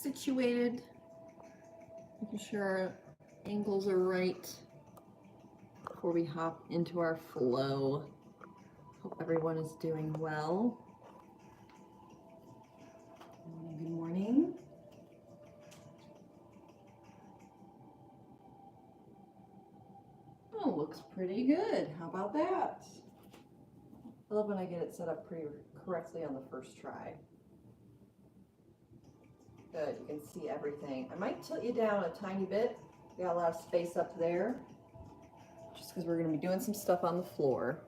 situated, making sure our ankles are right before we hop into our flow. Hope everyone is doing well. Good morning. Oh, looks pretty good. How about that? I love when I get it set up pretty correctly on the first try. Good, you can see everything. I might tilt you down a tiny bit. We got a lot of space up there, just because we're going to be doing some stuff on the floor.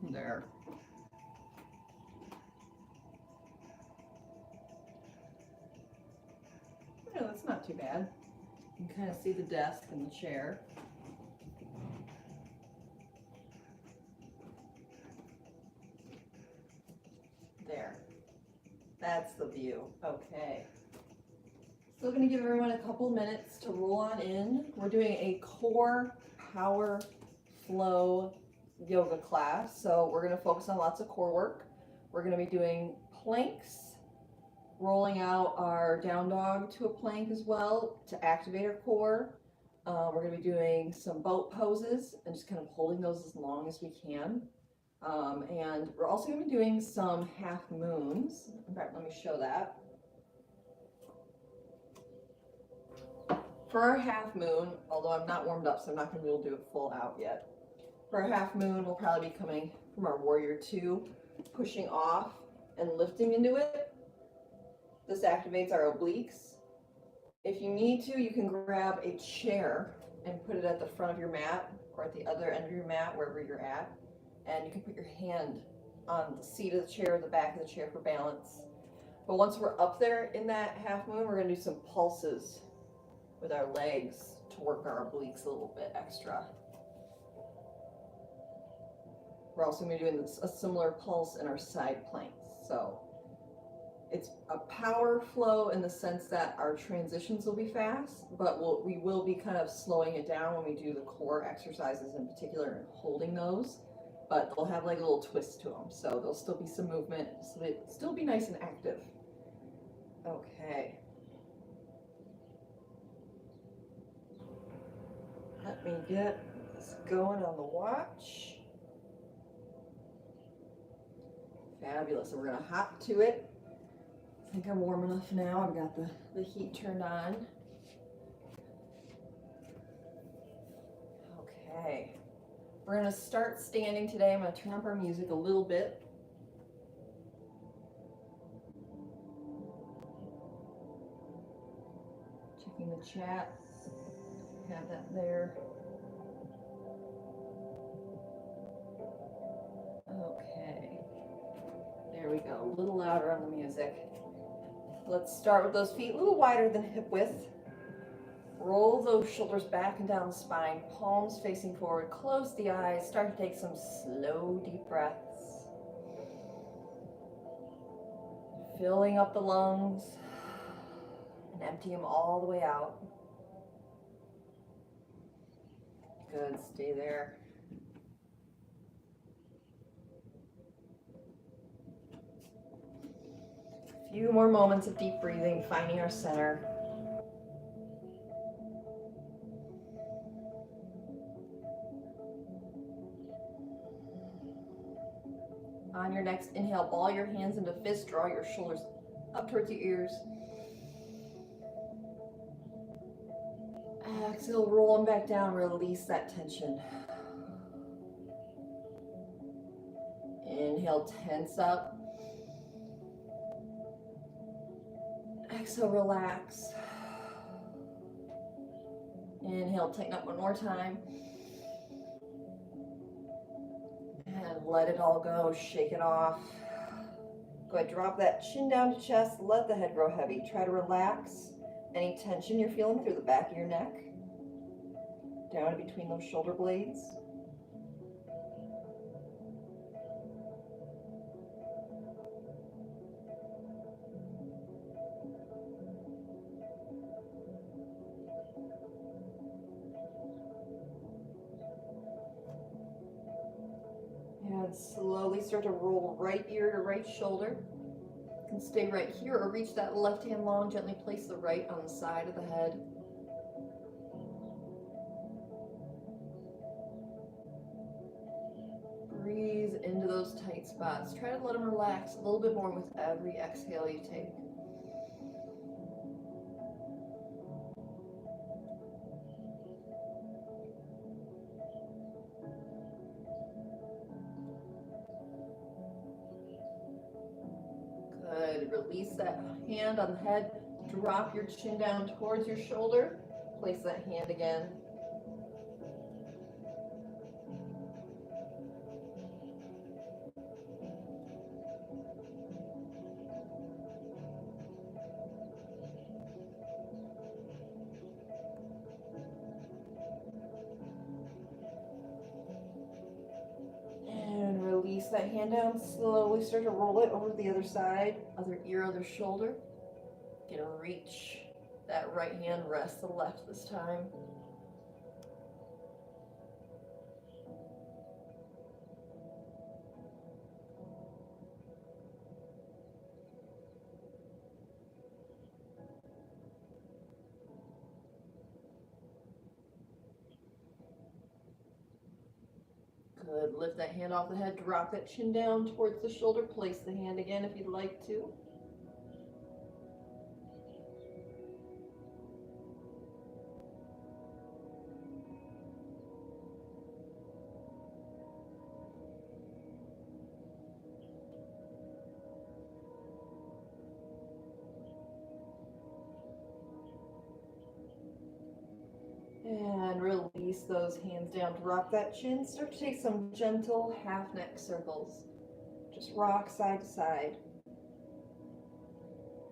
There. Yeah, that's not too bad. You can kind of see the desk and the chair. There. That's the view. Okay. Still going to give everyone a couple minutes to roll on in. We're doing a core power flow yoga class. So we're going to focus on lots of core work. We're going to be doing planks, rolling out our down dog to a plank as well to activate our core. We're going to be doing some boat poses and just kind of holding those as long as we can. And we're also going to be doing some half moons. In fact, let me show that. For our half moon, although I'm not warmed up, so I'm not going to be able to do it full out yet. For our half moon, we'll probably be coming from our warrior two, pushing off and lifting into it. This activates our obliques. If you need to, you can grab a chair and put it at the front of your mat or at the other end of your mat, wherever you're at. And you can put your hand on the seat of the chair or the back of the chair for balance. But once we're up there in that half moon, we're going to do some pulses with our legs to work our obliques a little bit extra. We're also going to be doing a similar pulse in our side planks. So it's a power flow in the sense that our transitions will be fast, but we will be kind of slowing it down when we do the core exercises in particular and holding those. But they'll have like a little twist to them. So there'll still be some movement, so it'll still be nice and active. Okay. Let me get this going on the watch. Fabulous. And we're going to hop to it. I think I'm warm enough now. I've got the heat turned on. Okay. We're going to start standing today. I'm going to turn up our music a little bit. Checking the chat. Have that there. Okay. There we go. A little louder on the music. Let's start with those feet a little wider than hip width. Roll those shoulders back and down the spine, palms facing forward. Close the eyes. Start to take some slow, deep breaths. Filling up the lungs and empty them all the way out. Good, stay there. A few more moments of deep breathing, finding our center. On your next inhale, ball your hands into fists, draw your shoulders up towards your ears. Exhale, roll them back down, release that tension. Inhale, tense up. Exhale, relax. Inhale, tighten up one more time. And let it all go, shake it off. Go ahead, drop that chin down to chest, let the head grow heavy. Try to relax any tension you're feeling through the back of your neck, down between those shoulder blades. And slowly start to roll right ear to right shoulder. You can stay right here or reach that left hand long, gently place the right on the side of the head. Breathe into those tight spots. Try to let them relax a little bit more with every exhale you take. Good. Release that hand on the head. Drop your chin down towards your shoulder. Place that hand again. And release that hand down. Slowly start to roll it over to the other side. Other ear, other shoulder. Get a reach. That right hand, rest the left this time. Good. Lift that hand off the head. Drop that chin down towards the shoulder. Place the hand again if you'd like to. And release those hands down. Drop that chin. Start to take some gentle half neck circles. Just rock side to side.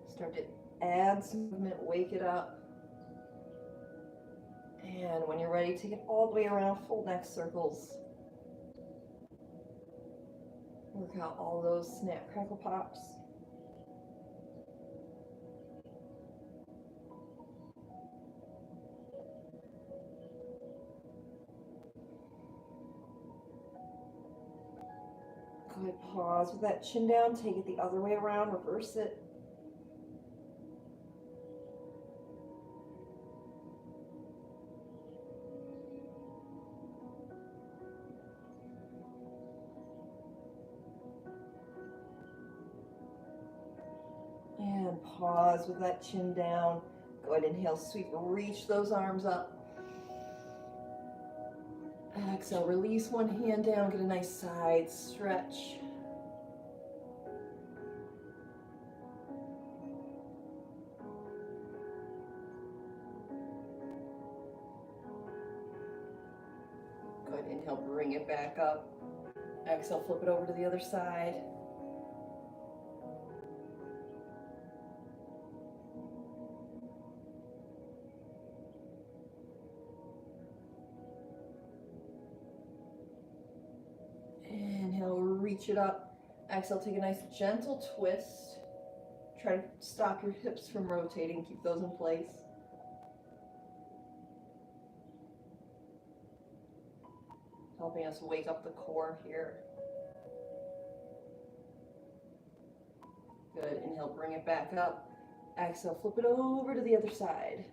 Start to add some movement. Wake it up. And when you're ready, take it all the way around, full neck circles. Work out all those snap, crackle, pops. Good. Pause with that chin down. Take it the other way around. Reverse it. And pause with that chin down. Go ahead, inhale, sweep, reach those arms up. Exhale, release one hand down, get a nice side stretch. Go ahead, inhale, bring it back up. Exhale, flip it over to the other side. Reach it up. Exhale, take a nice gentle twist. Try to stop your hips from rotating. Keep those in place. Helping us wake up the core here. Good. Inhale, bring it back up. Exhale, flip it over to the other side.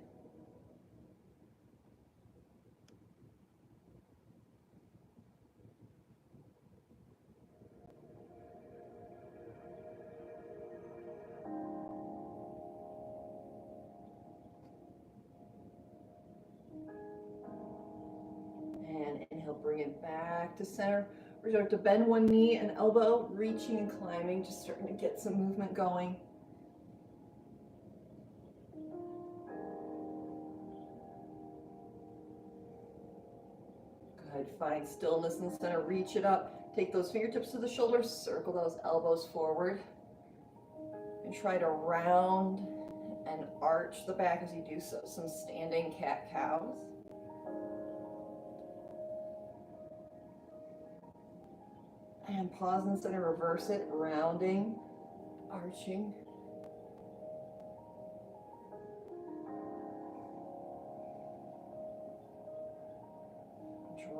Bring it back to center. We're going to bend one knee and elbow, reaching and climbing, just starting to get some movement going. Good. Find stillness in the center. Reach it up. Take those fingertips to the shoulders. Circle those elbows forward. And try to round and arch the back as you do so. Some standing cat-cows. And pause in the center, reverse it, rounding, arching.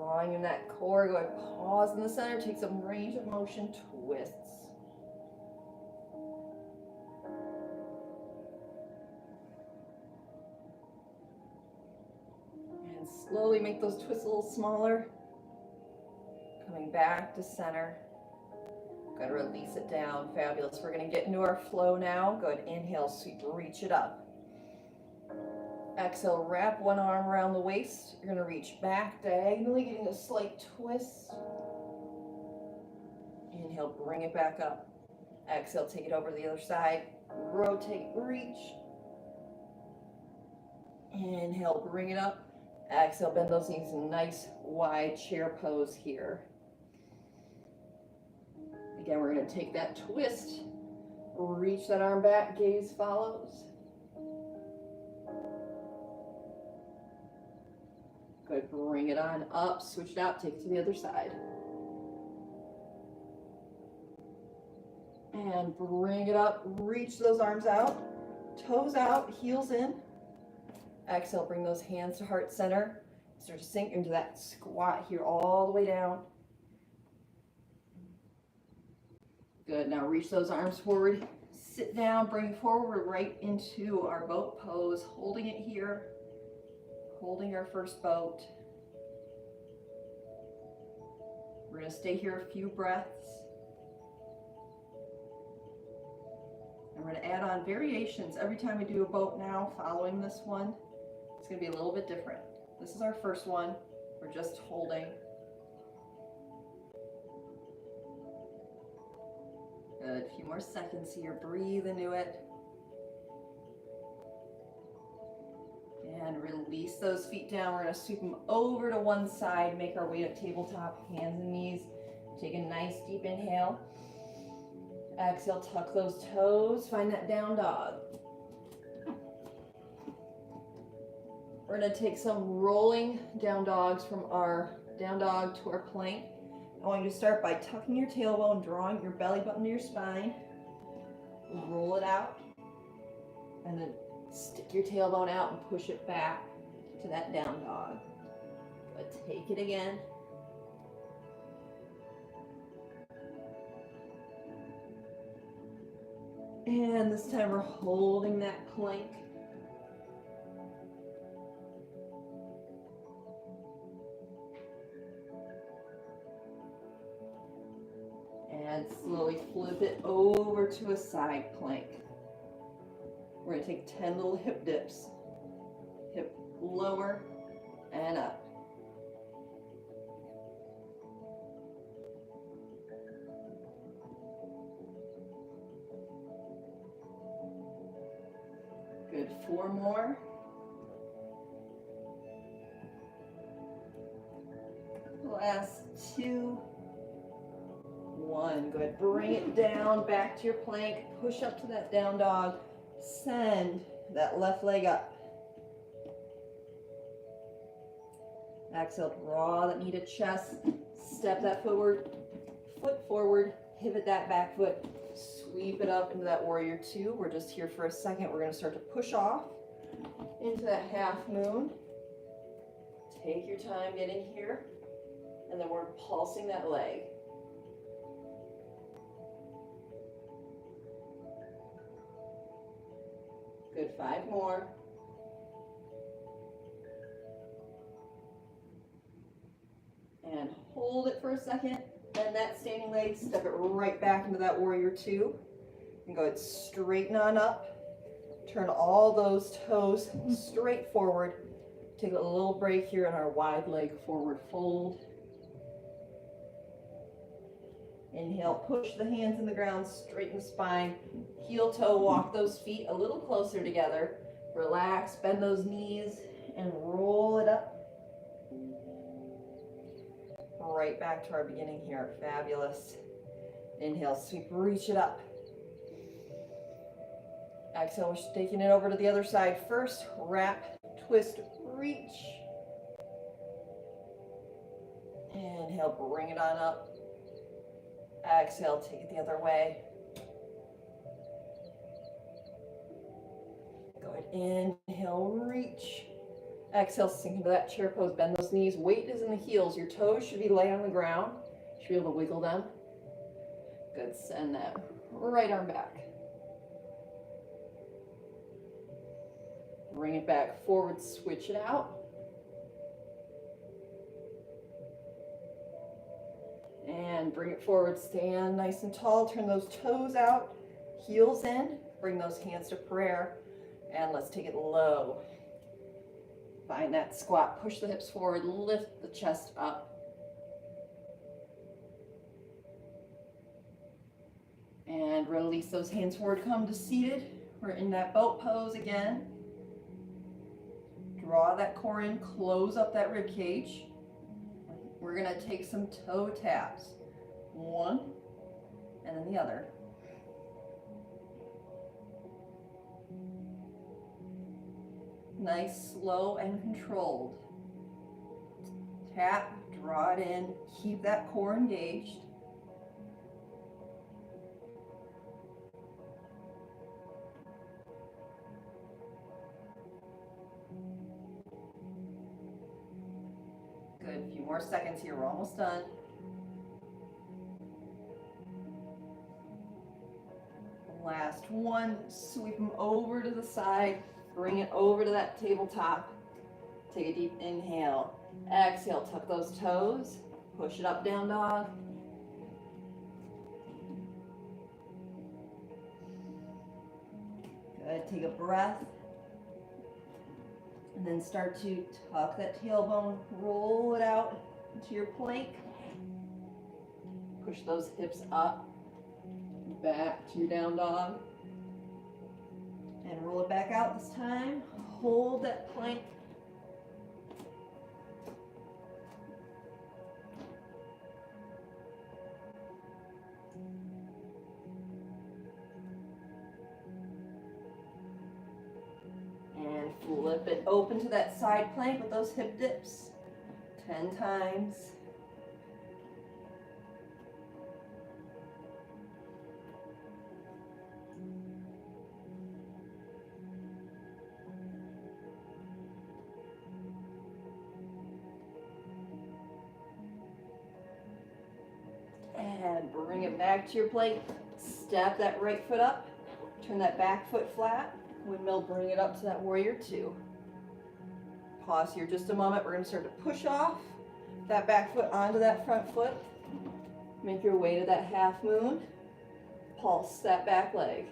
drawing in that core. Go ahead, pause in the center, take some range of motion, twists. And slowly make those twists a little smaller. Coming back to center. Go ahead, release it down. Fabulous. We're going to get into our flow now. Go ahead, inhale, sweep, reach it up. Exhale, wrap one arm around the waist. You're going to reach back diagonally, getting a slight twist. Inhale, bring it back up. Exhale, take it over to the other side. Rotate, reach. Inhale, bring it up. Exhale, bend those knees. Nice wide chair pose here. Again, we're going to take that twist. Reach that arm back, gaze follows. Good, bring it on up, switch it out, take it to the other side. And bring it up, reach those arms out, toes out, heels in. Exhale, bring those hands to heart center. Start to sink into that squat here all the way down. Good, now reach those arms forward, sit down, bring it forward right into our boat pose, holding it here. Holding our first boat. We're going to stay here a few breaths. And we're going to add on variations every time we do a boat now following this one. It's going to be a little bit different. This is our first one. We're just holding. Good, a few more seconds here. Breathe into it. And release those feet down. We're going to sweep them over to one side, make our way to tabletop, hands and knees. Take a nice deep inhale. Exhale, tuck those toes, find that down dog. We're going to take some rolling down dogs from our down dog to our plank. I want you to start by tucking your tailbone, drawing your belly button to your spine. Roll it out. And then stick your tailbone out and push it back to that down dog. Good. Take it again. And this time we're holding that plank. And slowly flip it over to a side plank. We're going to take 10 little hip dips. Hip lower and up. Good, 4 more. Last 2. 1. Go ahead, bring it down, back to your plank. Push up to that down dog. Send that left leg up. Exhale, draw that knee to chest. Step that foot forward, pivot that back foot. Sweep it up into that warrior 2. We're just here for a second. We're going to start to push off into that half moon. Take your time getting here. And then we're pulsing that leg. Good, 5 more. And hold it for a second. Bend that standing leg, step it right back into that warrior 2. And go ahead, straighten on up. Turn all those toes straight forward. Take a little break here in our wide leg forward fold. Inhale, push the hands in the ground, straighten the spine. Heel toe, walk those feet a little closer together. Relax, bend those knees, and roll it up. Right back to our beginning here. Fabulous. Inhale, sweep, reach it up. Exhale, we're taking it over to the other side first. Wrap, twist, reach. Inhale, bring it on up. Exhale, take it the other way. Go ahead, inhale, reach. Exhale, sink into that chair pose, bend those knees. Weight is in the heels. Your toes should be laid on the ground. You should be able to wiggle them. Good, send that right arm back. Bring it back forward, switch it out. And bring it forward, stand nice and tall, turn those toes out, heels in, bring those hands to prayer, and let's take it low. Find that squat, push the hips forward, lift the chest up. And release those hands forward, come to seated. We're in that boat pose again. Draw that core in, close up that rib cage. We're gonna take some toe taps. One, and then the other. Nice, slow, and controlled. Tap, draw it in, keep that core engaged. Good, a few more seconds here, we're almost done. Last one, sweep them over to the side, bring it over to that tabletop. Take a deep inhale, exhale, tuck those toes, push it up, down dog. Good, take a breath. And then start to tuck that tailbone, roll it out into your plank. Push those hips up, back to your down dog. And roll it back out this time. Hold that plank. And flip it open to that side plank with those hip dips. 10 times. And bring it back to your plate. Step that right foot up. Turn that back foot flat. Windmill, bring it up to that warrior two. Pause here just a moment. We're going to start to push off that back foot onto that front foot. Make your way to that half moon. Pulse that back leg.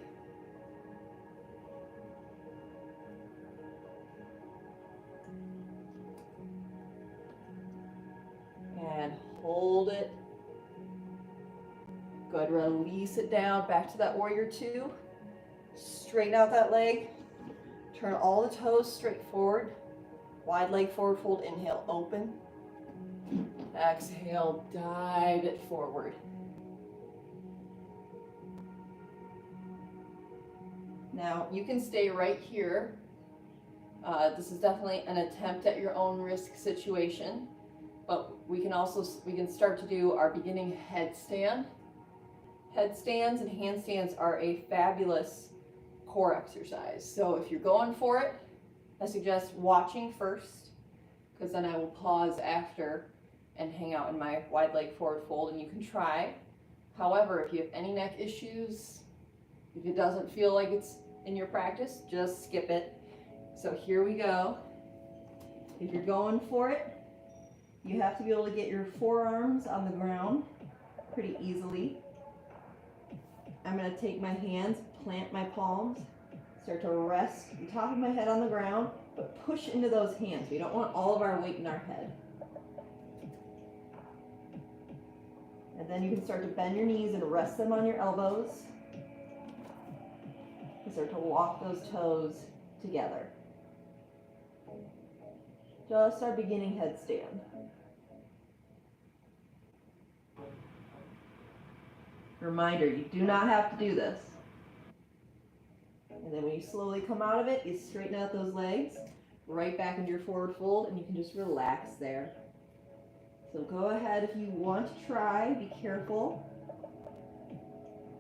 And hold it. Good, release it down, back to that warrior two. Straighten out that leg. Turn all the toes straight forward. Wide leg forward fold, inhale, open. Exhale, dive it forward. Now, you can stay right here. This is definitely an attempt at your own risk situation, but we can start to do our beginning headstand. Headstands and handstands are a fabulous core exercise. So if you're going for it, I suggest watching first, because then I will pause after and hang out in my wide leg forward fold, and you can try. However, if you have any neck issues, if it doesn't feel like it's in your practice, just skip it. So here we go. If you're going for it, you have to be able to get your forearms on the ground pretty easily. I'm going to take my hands, plant my palms, start to rest the top of my head on the ground, but push into those hands. We don't want all of our weight in our head. And then you can start to bend your knees and rest them on your elbows. And start to walk those toes together. Just our beginning headstand. Reminder, you do not have to do this. And then when you slowly come out of it, you straighten out those legs, right back into your forward fold, and you can just relax there. So go ahead if you want to try, be careful.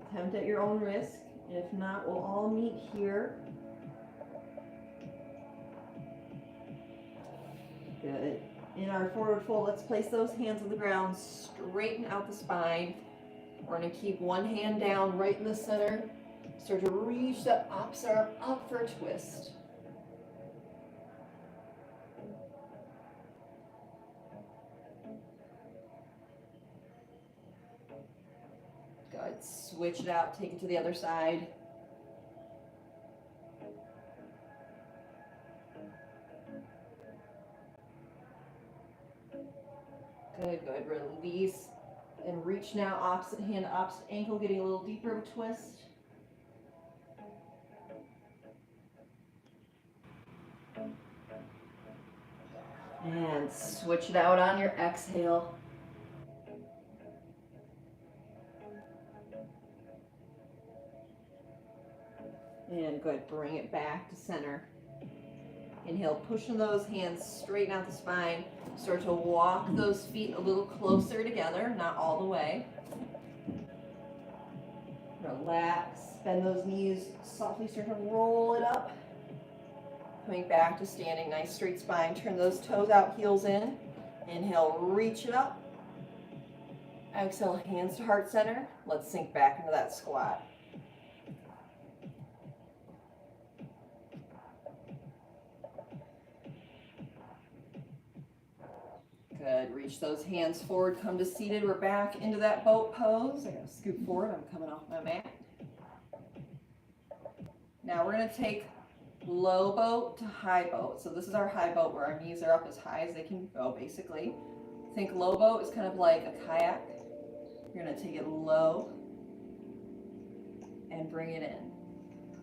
Attempt at your own risk. And if not, we'll all meet here Good. In our forward fold, let's place those hands on the ground, straighten out the spine. We're gonna keep one hand down right in the center. Start to reach the opposite arm up for a twist. Good. Switch it out, take it to the other side. Good, good. Release and reach now, opposite hand, opposite ankle, getting a little deeper of a twist. And switch it out on your exhale. And good, bring it back to center. Inhale, pushing those hands, straighten out the spine. Start to walk those feet a little closer together, not all the way. Relax, bend those knees, softly start to roll it up. Coming back to standing, nice straight spine. Turn those toes out, heels in. Inhale, reach it up. Exhale, hands to heart center. Let's sink back into that squat. Good, reach those hands forward, come to seated. We're back into that boat pose. I gotta scoot forward, I'm coming off my mat. Now we're gonna take low boat to high boat. So this is our high boat where our knees are up as high as they can go, basically. Think low boat is kind of like a kayak. You're gonna take it low and bring it in.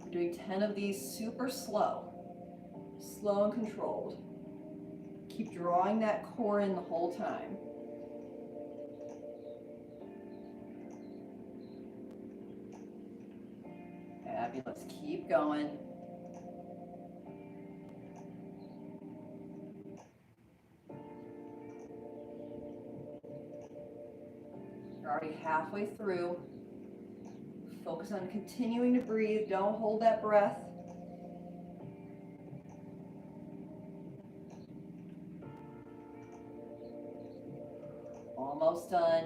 We're doing 10 of these super slow and controlled. Keep drawing that core in the whole time. Fabulous. Keep going. You're already halfway through. Focus on continuing to breathe. Don't hold that breath. Almost done.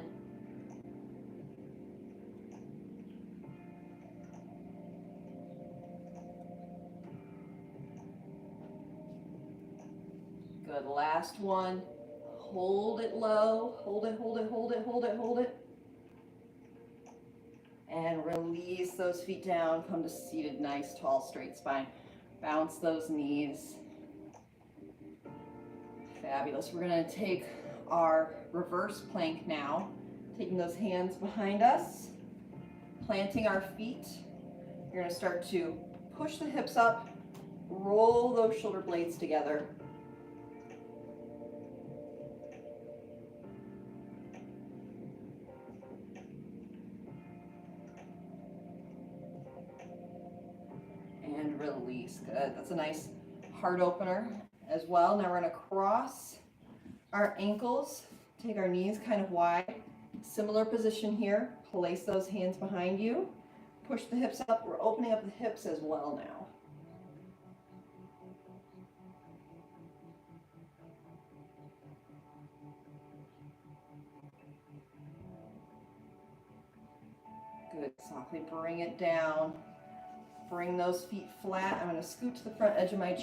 Good, last one. Hold it low, hold it, hold it, hold it, hold it, hold it. And release those feet down, come to seated, nice, tall, straight spine. Bounce those knees. Fabulous. We're gonna take our reverse plank now, taking those hands behind us, planting our feet. You're gonna start to push the hips up, roll those shoulder blades together. And release. Good. That's a nice heart opener as well. Now we're going to cross our ankles, take our knees kind of wide. Similar position here. Place those hands behind you. Push the hips up. We're opening up the hips as well now. Good. Softly bring it down. Bring those feet flat. I'm going to scoot to the front edge of my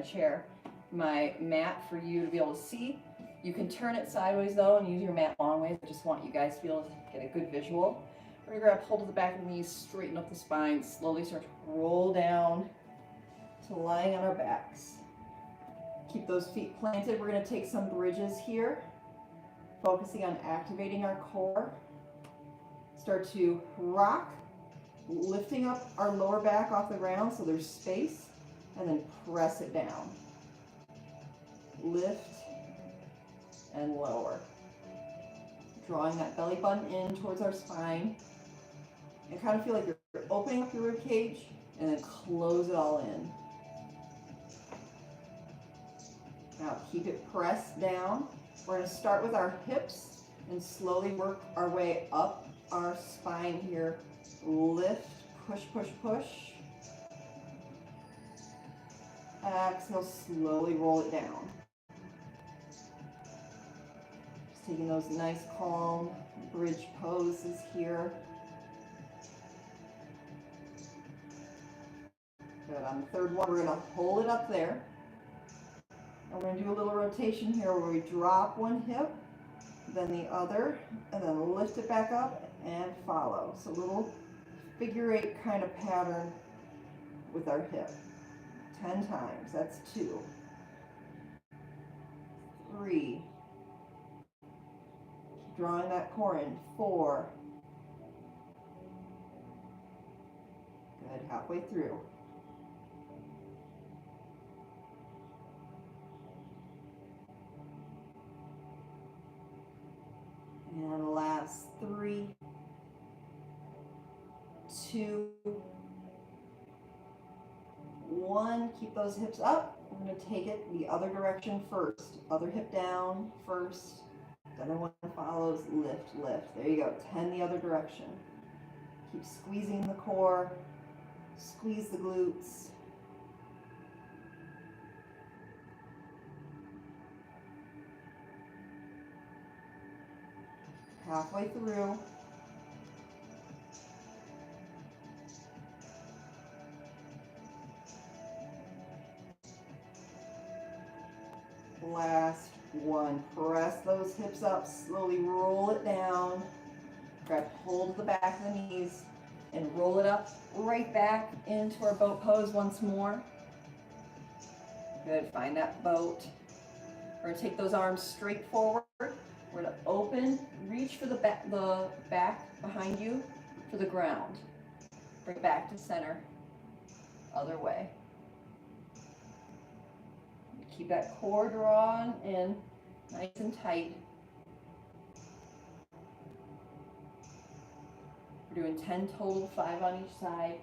chair, my mat for you to be able to see. You can turn it sideways though and use your mat long ways. I just want you guys to be able to get a good visual. We're going to grab hold of the back of the knees, straighten up the spine, slowly start to roll down to lying on our backs. Keep those feet planted. We're going to take some bridges here, focusing on activating our core. Start to rock, lifting up our lower back off the ground so there's space, and then press it down. Lift and lower. Drawing that belly button in towards our spine. And kind of feel like you're opening up your rib cage and then close it all in. Now keep it pressed down. We're going to start with our hips and slowly work our way up our spine here. Lift, push, push, push. Exhale, slowly roll it down. taking those nice calm bridge poses here. Good. On the third one, we're going to hold it up there. And we're going to do a little rotation here where we drop one hip, then the other, and then lift it back up and follow. So a little figure eight kind of pattern with our hip. 10 times. That's 2. 3. Keep drawing that core in. 4. Good. Halfway through. And last 3, 2, 1. Keep those hips up. We're going to take it the other direction first. Other hip down first. The other one follows. Lift, lift. There you go. 10 the other direction. Keep squeezing the core. Squeeze the glutes. Halfway through. Last one. Press those hips up. Slowly roll it down. Grab hold of the back of the knees and roll it up right back into our boat pose once more. Good. Find that boat. We're going to take those arms straight forward. We're going to open, reach for the back behind you to the ground. Bring it back to center. Other way. Keep that core drawn in nice and tight. We're doing 10 total, 5 on each side.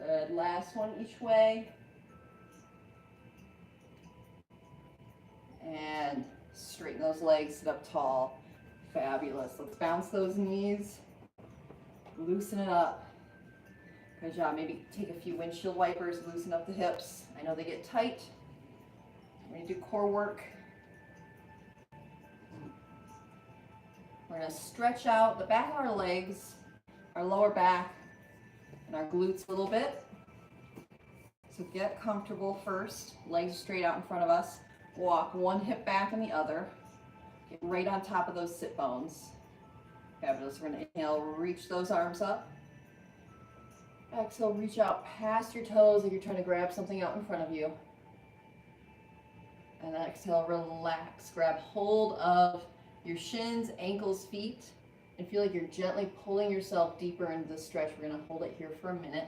Good. Last one each way. And straighten those legs, sit up tall. Fabulous. Let's bounce those knees. Loosen it up. Good job. Maybe take a few windshield wipers, loosen up the hips. I know they get tight. We're going to do core work. We're going to stretch out the back of our legs, our lower back, and our glutes a little bit. So get comfortable first. Legs straight out in front of us. Walk one hip back and the other. Get right on top of those sit bones. Fabulous. We're going to inhale, reach those arms up. Exhale, reach out past your toes like you're trying to grab something out in front of you. And exhale, relax. Grab hold of your shins, ankles, feet, and feel like you're gently pulling yourself deeper into the stretch. We're going to hold it here for a minute.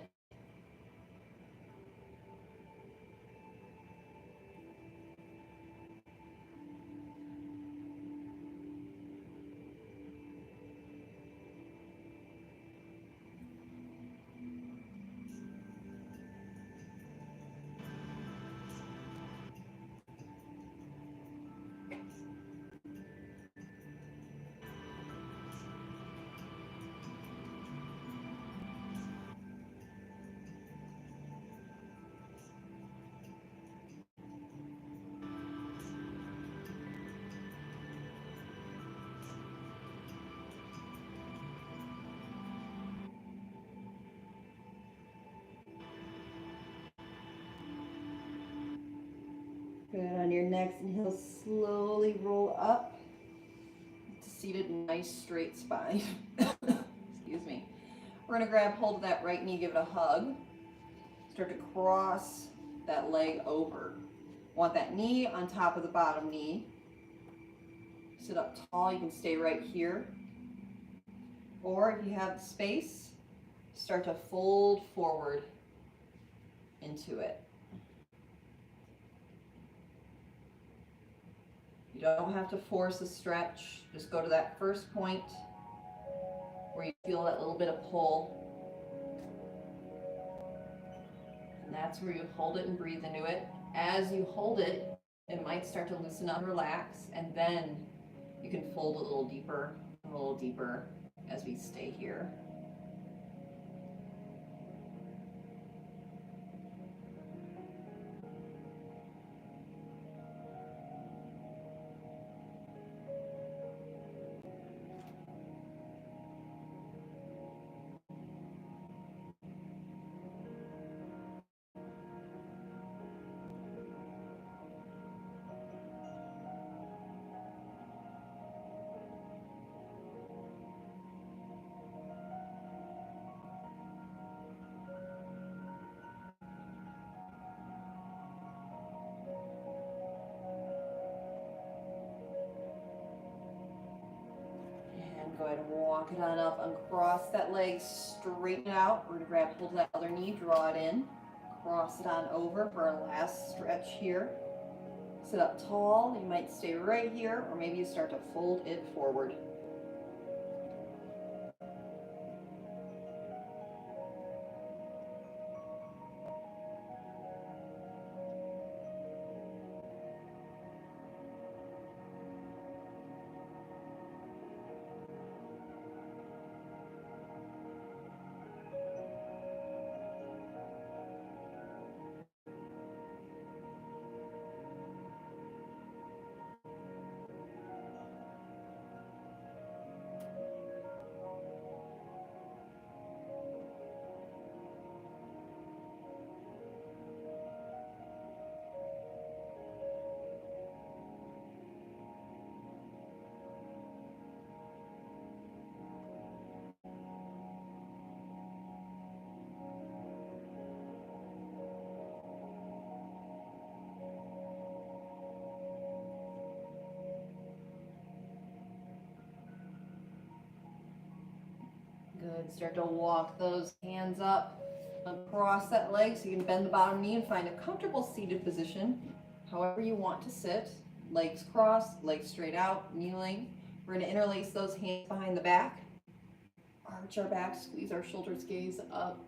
Good. On your next inhale, slowly roll up to seated nice straight spine. Excuse me. We're going to grab hold of that right knee, give it a hug. Start to cross that leg over. Want that knee on top of the bottom knee. Sit up tall. You can stay right here. Or if you have the space, start to fold forward into it. You don't have to force a stretch. Just go to that first point where you feel that little bit of pull. And that's where you hold it and breathe into it. As you hold it, it might start to loosen up, relax, and then you can fold a little deeper a little deeper as we stay here. Go ahead and walk it on up, uncross that leg, straighten it out. We're gonna grab hold of that other knee, draw it in, cross it on over for our last stretch here. Sit up tall, you might stay right here, or maybe you start to fold it forward. Good, start to walk those hands up, across that leg so you can bend the bottom knee and find a comfortable seated position, however you want to sit. Legs crossed, legs straight out, kneeling. We're gonna interlace those hands behind the back, arch our back, squeeze our shoulders, gaze up.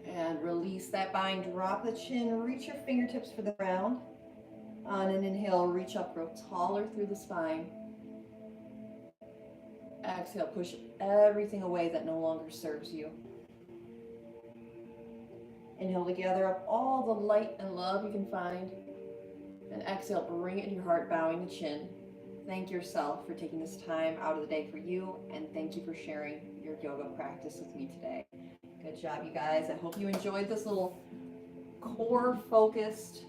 And release that bind, drop the chin, reach your fingertips for the ground. On an inhale, reach up, grow taller through the spine. Exhale, push everything away that no longer serves you. Inhale to gather up all the light and love you can find. And exhale, bring it to your heart, bowing the chin. Thank yourself for taking this time out of the day for you, and thank you for sharing your yoga practice with me today. Good job, you guys. I hope you enjoyed this little core-focused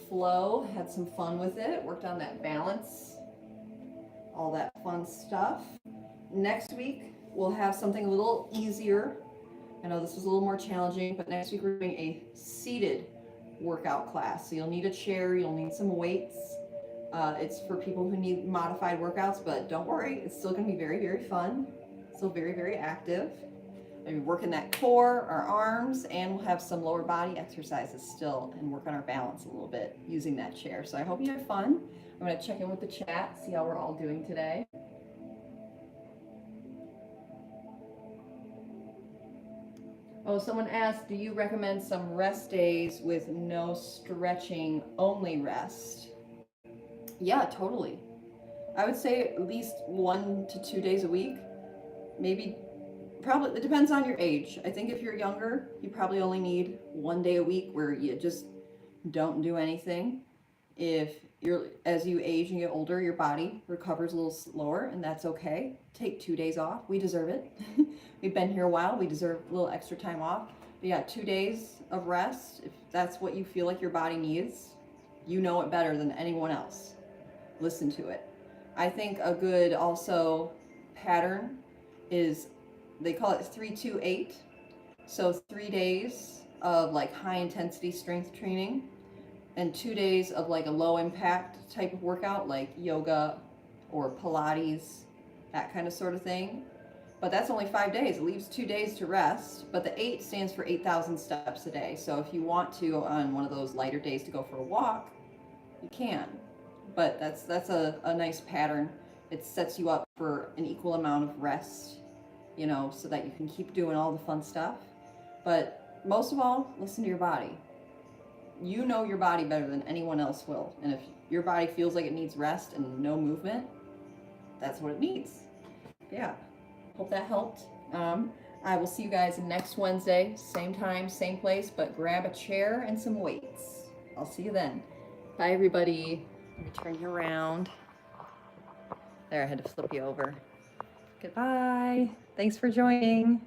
flow, had some fun with it, worked on that balance, all that fun stuff. Next week, we'll have something a little easier. I know this was a little more challenging, but next week we're doing a seated workout class. So you'll need a chair, you'll need some weights. It's for people who need modified workouts, but don't worry, it's still gonna be very, very fun. Still very, very active. Maybe working that core, our arms, and we'll have some lower body exercises still and work on our balance a little bit using that chair. So I hope you have fun. I'm gonna check in with the chat, see how we're all doing today. Oh, someone asked, do you recommend some rest days with no stretching, only rest? Yeah, totally. I would say at least 1 to 2 days a week. Maybe, probably, it depends on your age. I think if you're younger, you probably only need 1 day a week where you just don't do anything. If as you age and get older, your body recovers a little slower, and that's okay. Take 2 days off. We deserve it. We've been here a while. We deserve a little extra time off. But yeah, 2 days of rest, if that's what you feel like your body needs, you know it better than anyone else. Listen to it. I think a good also pattern is, they call it 3-2-8. So 3 days of like high intensity strength training, and 2 days of like a low impact type of workout like yoga or Pilates, that kind of sort of thing. But that's only 5 days. It leaves 2 days to rest, but the 8 stands for 8,000 steps a day. So if you want to, on one of those lighter days, to go for a walk, you can. But that's a nice pattern. It sets you up for an equal amount of rest, you know, so that you can keep doing all the fun stuff. But most of all, listen to your body. you know your body better than anyone else will. And if your body feels like it needs rest and no movement, that's what it needs. Yeah. Hope that helped. I will see you guys next Wednesday, same time, same place, but grab a chair and some weights. I'll see you then. Bye, everybody. Let me turn you around. There, I had to flip you over. Goodbye. Thanks for joining.